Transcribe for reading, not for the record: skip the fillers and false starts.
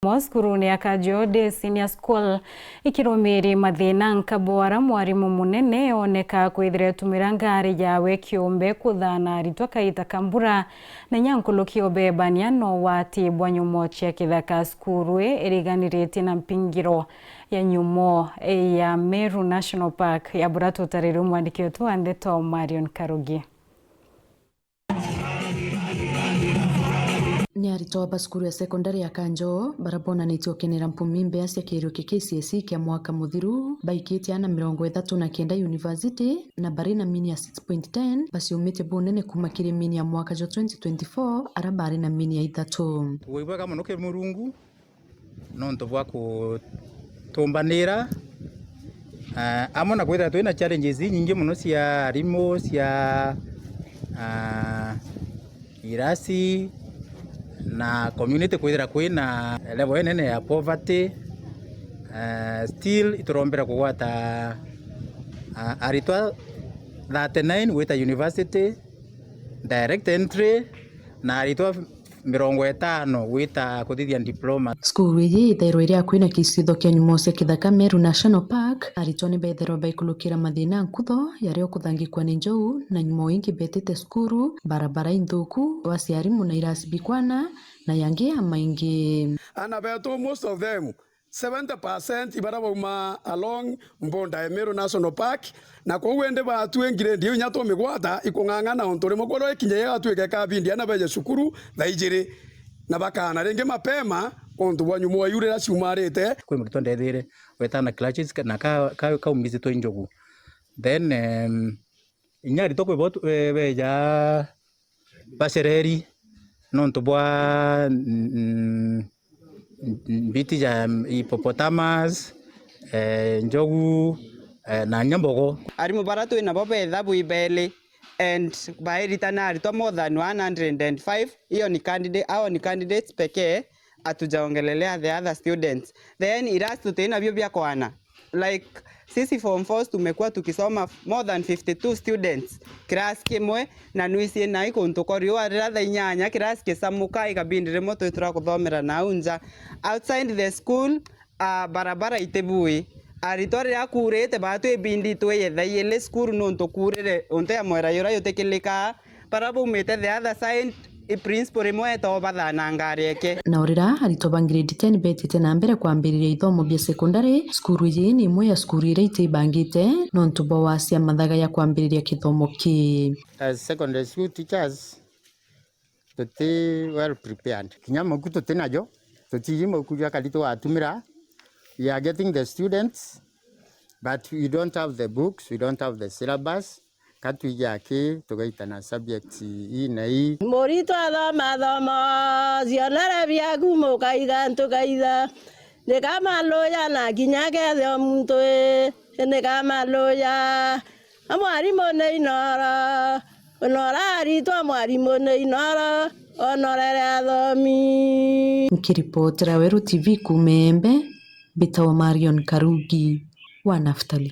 Moskuruni ya Kajode Senior School ikirumiri mathina nkabwara mwarimu munene oneka kwithire tumira ngari yawe kiumbe kuthana aritwa kaita kambura na nyankulu kiobe baniano wati bwanyumo cia kithaka skuru iriganirite na mpingiro ya nyumo ya Meru National Park ya burato tariru mwandiki wetu Andeto Marion Karugi. Ni arito wa skuru ya sekondari ya Kanjo barabona nitiokenera mpumimbe asia kirio KCSE kia mwaka muthiru baikiti ana 39 university na barina mini ya 6.10 basiumite bunene kumakire mini ya mwaka jo 2024 arabari na mini ya 3 tuwibwa kama noke murungu nonto bwa ku tombanira amona kwenda twina challenges nyingi muno cia arimo cia irasi na community kwithira kwina level nene ya poverty still iturombera kugwata aritwa 39 wita university direct entry na aritwa 50 wita kuthithia diploma. Skuru iyi ithero iria kwina kisitho kia nyumo cia kithaka Meru National Park aritwa ni bethero baikulukira mathina nkutho yario kuthangikwa ni njou na nyumo ingi betete skuru barabara inthuku waciarimu na irasibikwana na yangi amaingi ana beto most of them 70% ibara bauma along mbonda ya Meru National Park na kwa wende batue ngiredi nyato migwata ikungangana ontore mokoro ikinye yatweke kabindi ana beje shukuru thaijire na bakana renge mapema onto bwanyumo yurera ciumarite kwe mkitonde thire wetana clutches na ka umizito injogu then inyari tokwe botu beja basereri nonto bwa biti ya hippopotamus njogu na nyambogo arimu baratu ina bobetha buibele and baeritana to more than 105 hiyo ni candidates pekee atujaongelelea the other students then irastu tena byo bya kwana like sisi form 4 tumekuwa tukisoma more than 52 students class kimwe na nuisi na iko ntokorio rather inyanya class kesamuka ikabindire moto itura kuthomera na unja outside the school barabara itebui aritore akurete batu ebindi tweyetha yele school no ntokurire onte amwera yora yotekeleka parabo umete the other side principal mo eto bathana ngarieke na urira arito grade 10 betete na mbere kwambiriria ithomo bia secondary skuru iyi ni imwe ya skuru ire itibangite no ntubo wacia mathaga ya kwambiriria kithomo ki as secondary school teachers tuti well prepared kinyama kuto tenajo tutiyimo kuja kalito atumira we are getting the students but we don't have the books, we don't have the syllabus katu yake tugaitana subjects na hii morito thoma zionara bia gumo kaiga ntukaitha ne kama loya na kinyake the muntu ne kama loya amwarimu ne inora onora rito mwarimu ne inora onorere athomi nkiripotera Weru TV Kumembe Bitawa Marion Karugi wa Naftali.